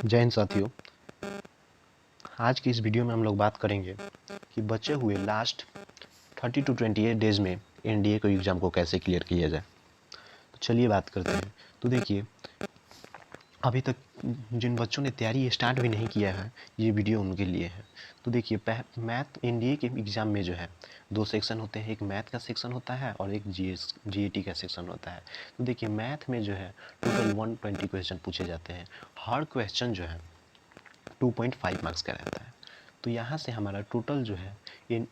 जय हिंद साथियों। आज की इस वीडियो में हम लोग बात करेंगे कि बचे हुए लास्ट 30 to 28 डेज़ में एनडीए को एग्ज़ाम को कैसे क्लियर किया जाए। तो चलिए बात करते हैं। तो देखिए, अभी तक जिन बच्चों ने तैयारी स्टार्ट भी नहीं किया है, ये वीडियो उनके लिए है। तो देखिए, मैथ एनडीए के एग्ज़ाम में जो है 2 सेक्शन होते हैं, एक मैथ का सेक्शन होता है और एक जीएटी का सेक्शन होता है। तो देखिए, मैथ में जो है टोटल 120 क्वेश्चन पूछे जाते हैं। हर क्वेश्चन जो है 2.5 मार्क्स का रहता है। तो यहाँ से हमारा टोटल जो है ये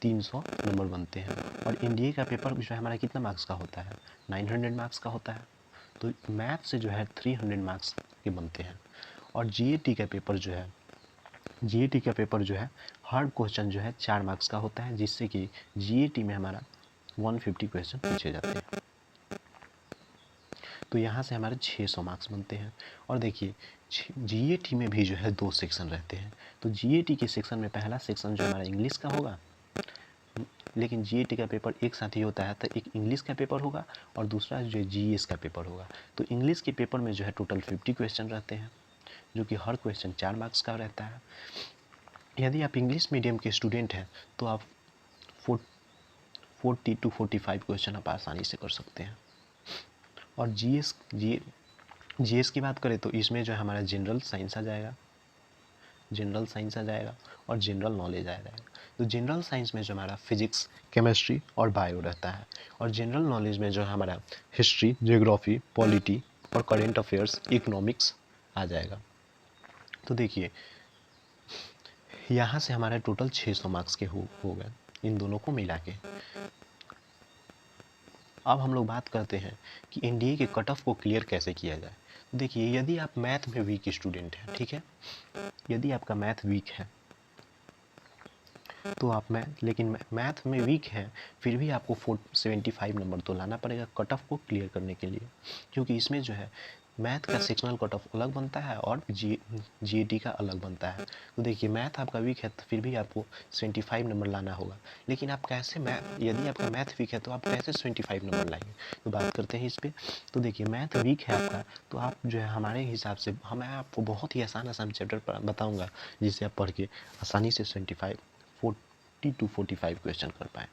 300 नंबर बनते हैं। और एनडीए का पेपर जो है हमारा कितना मार्क्स का होता है, 900 मार्क्स का होता है। तो मैथ से जो है 300 मार्क्स के बनते हैं। और जीएटी का पेपर जो है, जीएटी का पेपर जो है हर क्वेश्चन जो है 4 मार्क्स का होता है, जिससे कि जीएटी में हमारा 150 क्वेश्चन पूछे जाते हैं। तो यहाँ से हमारे 600 मार्क्स बनते हैं। और देखिए, जीएटी में भी जो है 2 सेक्शन रहते हैं। तो जीएटी के सेक्शन में पहला सेक्शन जो हमारा इंग्लिश का होगा, लेकिन जीएटी का पेपर एक साथ ही होता है। तो एक इंग्लिश का पेपर होगा और दूसरा जो है जीएस का पेपर होगा। तो इंग्लिश के पेपर में जो है टोटल 50 क्वेश्चन रहते हैं, जो कि हर क्वेश्चन 4 मार्क्स का रहता है। यदि आप इंग्लिश मीडियम के स्टूडेंट हैं तो आप 40 to 45 क्वेश्चन आप आसानी से कर सकते हैं। और जीएस की बात करें तो इसमें जो है हमारा जनरल साइंस आ जाएगा, जनरल साइंस आ जाएगा और जनरल नॉलेज आ जाएगा। तो जनरल साइंस में जो हमारा फिजिक्स, केमिस्ट्री और बायो रहता है। और जनरल नॉलेज में जो हमारा हिस्ट्री, ज्योग्राफी, पॉलिटी और करेंट अफेयर्स, इकोनॉमिक्स आ जाएगा। तो देखिए, यहाँ से हमारे टोटल 600 मार्क्स के हो गए इन दोनों को मिला के। अब हम लोग बात करते हैं कि एनडीए के कट ऑफ को क्लियर कैसे किया जाए। देखिए, यदि आप मैथ में वीक स्टूडेंट हैं, ठीक है, यदि आपका मैथ वीक है तो आप लेकिन मैथ में वीक है, फिर भी आपको 75 नंबर तो लाना पड़ेगा कट ऑफ को क्लियर करने के लिए, क्योंकि इसमें जो है मैथ का सेक्शनल कट ऑफ अलग बनता है और जीएटी का अलग बनता है। तो देखिए, मैथ आपका वीक है तो फिर भी आपको 75 नंबर लाना होगा। लेकिन आप कैसे यदि आपका मैथ वीक है तो आप कैसे 75 नंबर लाएंगे, तो बात करते हैं इस पर। तो देखिए, मैथ वीक है आपका, तो आप जो है हमारे हिसाब से मैं आपको बहुत ही आसान आसान चैप्टर बताऊँगा, जिससे आप पढ़ के आसानी से 40 to 45 क्वेश्चन कर पाए।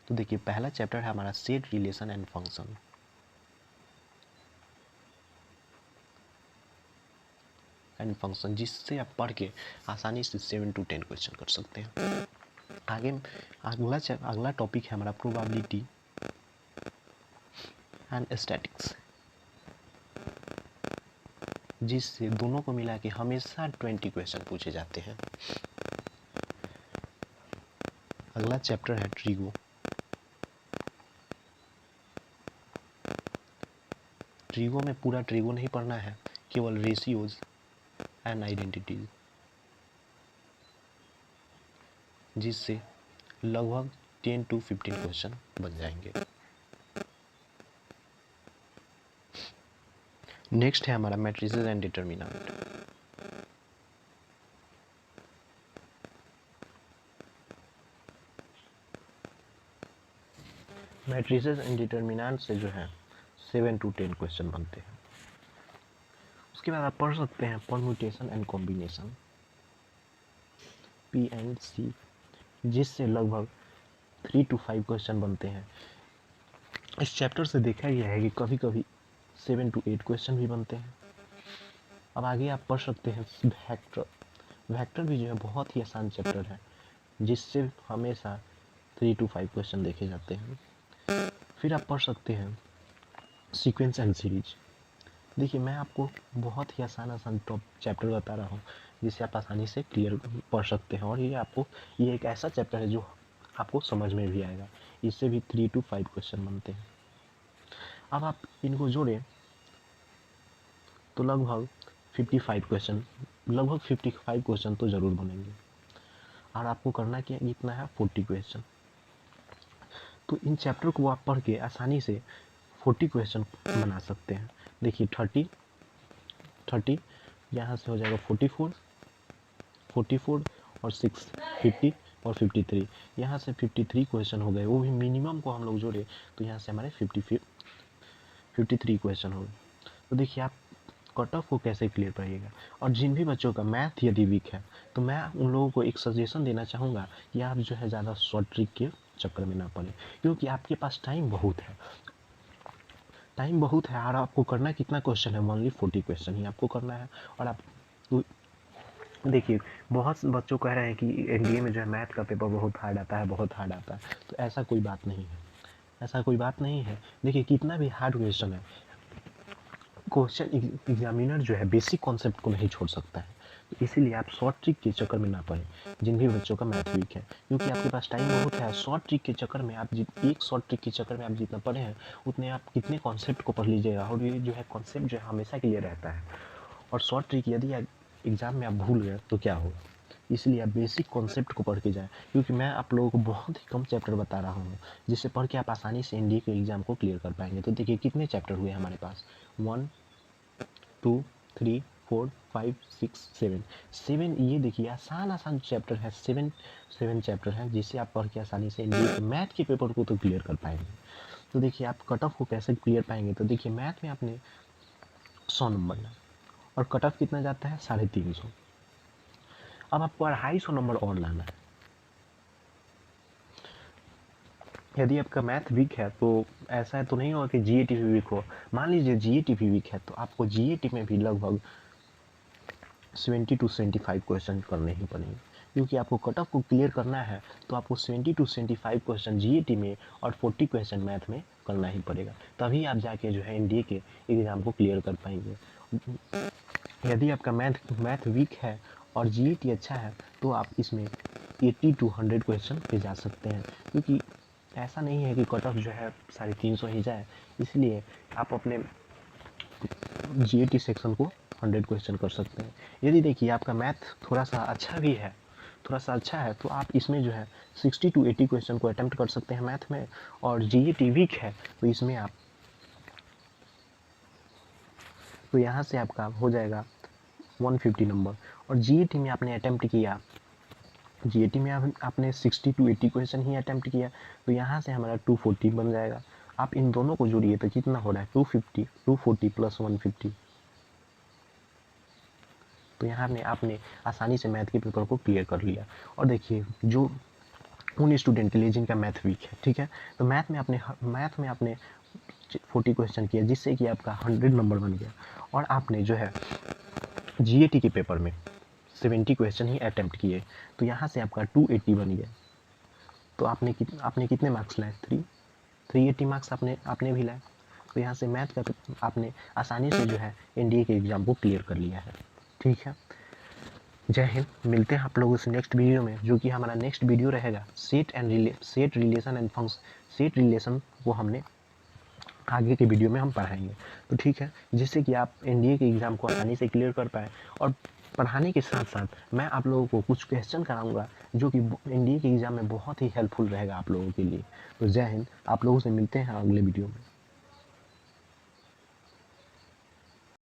तो देखिए, पहला चैप्टर है हमारा सेट, रिलेशन एंड फंक्शन जिससे आप पढ़ के आसानी से 7 to 10 क्वेश्चन कर सकते हैं। आगे अगला टॉपिक है हमारा प्रोबेबिलिटी एंड स्टैटिक्स, जिससे दोनों को मिला के हमेशा 20 क्वेश्चन पूछे जाते हैं। अगला चैप्टर है ट्रिगो। ट्रिगो में पूरा ट्रिगो नहीं पढ़ना है, केवल रेशियोज एंड आइडेंटिटीज, जिससे लगभग 10 to 15 क्वेश्चन बन जाएंगे। नेक्स्ट है हमारा matrices and determinant. Matrices and determinant से जो है 7 to 10 क्वेश्चन बनते हैं। उसके बाद आप पढ़ सकते हैं परम्यूटेशन एंड कॉम्बिनेशन, PNC, जिससे लगभग 3 to 5 क्वेश्चन बनते हैं। इस चैप्टर से देखा गया है कि कभी कभी 7 to 8 क्वेश्चन भी बनते हैं। अब आगे आप पढ़ सकते हैं वेक्टर। वेक्टर भी जो है बहुत ही आसान चैप्टर है, जिससे हमेशा 3 to 5 क्वेश्चन देखे जाते हैं। फिर आप पढ़ सकते हैं सीक्वेंस एंड सीरीज। देखिए, मैं आपको बहुत ही आसान आसान टॉप चैप्टर बता रहा हूँ, जिससे आप आसानी से क्लियर पढ़ सकते हैं। और ये एक ऐसा चैप्टर है जो आपको समझ में भी आएगा। इससे भी 3 to 5 क्वेश्चन बनते हैं। अब आप इनको जोड़ें तो लगभग 55 क्वेश्चन तो ज़रूर बनेंगे। और आपको करना क्या, इतना है 40 क्वेश्चन। तो इन चैप्टर को आप पढ़ के आसानी से 40 क्वेश्चन बना सकते हैं। देखिए, 30 यहाँ से हो जाएगा 44 और 6 50 और 53, यहाँ से 53 क्वेश्चन हो गए। वो भी मिनिमम को हम लोग जोड़े तो यहाँ से हमारे 53 क्वेश्चन हो गए। तो देखिए, आप कट ऑफ को कैसे क्लियर करिएगा। और जिन भी बच्चों का मैथ यदि वीक है तो मैं उन लोगों को एक सजेशन देना चाहूँगा कि आप जो है ज़्यादा शॉर्ट ट्रिक के चक्कर में ना पड़े, क्योंकि आपके पास टाइम बहुत है। टाइम बहुत है और आपको करना कितना क्वेश्चन है, ओनली 40 क्वेश्चन ही आपको करना है। और आप देखिए, बहुत से बच्चों कह रहे हैं कि एनडीए में जो है मैथ का पेपर बहुत हार्ड आता है, बहुत हार्ड आता है। तो ऐसा कोई बात नहीं है, ऐसा कोई बात नहीं है। देखिए, कितना भी हार्ड क्वेश्चन है, क्वेश्चन एग्जामिनर जो है बेसिक कॉन्सेप्ट को नहीं छोड़ सकता है। तो इसीलिए आप शॉर्ट ट्रिक के चक्कर में ना पड़े जिन भी बच्चों का मैथ वीक है, क्योंकि आपके पास टाइम बहुत है। शॉर्ट ट्रिक के चक्कर में आप एक शॉर्ट ट्रिक के चक्कर में आप जितना पढ़े हैं उतने आप कितने कॉन्सेप्ट को पढ़ लीजिएगा, और ये जो है कॉन्सेप्ट जो है हमेशा के लिए रहता है। और शॉर्ट ट्रिक यदि एग्ज़ाम में आप भूल गए तो क्या होगा, इसलिए आप बेसिक कॉन्सेप्ट को पढ़ के जाएं, क्योंकि मैं आप लोगों को बहुत ही कम चैप्टर बता रहा हूँ जिससे पढ़ के आप आसानी से एनडीए के एग्ज़ाम को क्लियर कर पाएंगे। तो देखिए कितने चैप्टर हुए हमारे पास, 1 2 3 4 5 6 7 7। ये देखिए आसान आसान चैप्टर है, 7 चैप्टर हैं जिससे आप पढ़ के आसानी से एनडीए के मैथ के पेपर को तो क्लियर कर पाएंगे। तो देखिए आप कट ऑफ को कैसे क्लियर पाएंगे, तो देखिए मैथ में आपने 100 नंबर लाए और कट ऑफ कितना जाता है 350। अब आपको 250 नंबर और लाना है। यदि आपका मैथ वीक है तो ऐसा है तो नहीं होगा कि जीएटी भी वीक हो। मान लीजिए जीएटी भी वीक है तो आपको जीएटी में भी लगभग 70 to 75 क्वेश्चन करने ही पड़ेंगे, क्योंकि आपको कट ऑफ को क्लियर करना है। तो आपको 70 to 75 क्वेश्चन जीएटी में और 40 क्वेश्चन मैथ में करना ही पड़ेगा, तभी आप जाके जो है एनडीए के एग्ज़ाम को क्लियर कर पाएंगे। यदि आपका मैथ वीक है और जीएटी अच्छा है तो आप इसमें 80 to 100 क्वेश्चन पे जा सकते हैं, क्योंकि ऐसा नहीं है कि कट ऑफ जो है 350 ही जाए। इसलिए आप अपने जीएटी सेक्शन को 100 क्वेश्चन कर सकते हैं। यदि देखिए आपका मैथ थोड़ा सा अच्छा भी है, थोड़ा सा अच्छा है, तो आप इसमें जो है 60 to 80 क्वेश्चन को अटेम्प्ट कर सकते हैं मैथ में। और जीएटी वीक है तो इसमें आप, तो यहाँ से आपका हो जाएगा 150 नंबर। और जीएटी में आपने अटेम्प्ट किया, जीएटी में आपने 60 to 80 क्वेश्चन ही अटेम्प्ट किया, तो यहाँ से हमारा 240 बन जाएगा। आप इन दोनों को जोड़िए तो कितना हो रहा है 250, 240 प्लस 150। तो यहाँ में आपने आसानी से मैथ के पेपर को क्लियर कर लिया। और देखिए जो उन स्टूडेंट के लिए जिनका मैथ वीक है, ठीक है, तो मैथ में आपने 40 क्वेश्चन किया जिससे कि आपका 100 नंबर बन गया। और आपने जो है जीएटी के पेपर में 70 क्वेश्चन ही अटेम्प्ट किए, तो यहाँ से आपका 280 बन गया। तो आपने कितने मार्क्स लाए, 380 मार्क्स आपने भी लाए। तो यहाँ से मैथ का आपने आसानी से जो है एनडीए के एग्ज़ाम को क्लियर कर लिया है। ठीक है, जय हिंद। मिलते हैं आप लोगों से नेक्स्ट वीडियो में, जो कि हमारा नेक्स्ट वीडियो रहेगा set relation and function. Set relation को हमने आगे के वीडियो में हम पढ़ाएंगे। तो ठीक है, जिससे कि आप एनडीए के एग्ज़ाम को आसानी से क्लियर कर पाए। और पढ़ाने के साथ साथ मैं आप लोगों को कुछ क्वेश्चन कराऊंगा जो कि एनडीए के एग्ज़ाम में बहुत ही हेल्पफुल रहेगा आप लोगों के लिए। तो जय हिंद, आप लोगों से मिलते हैं अगले वीडियो में।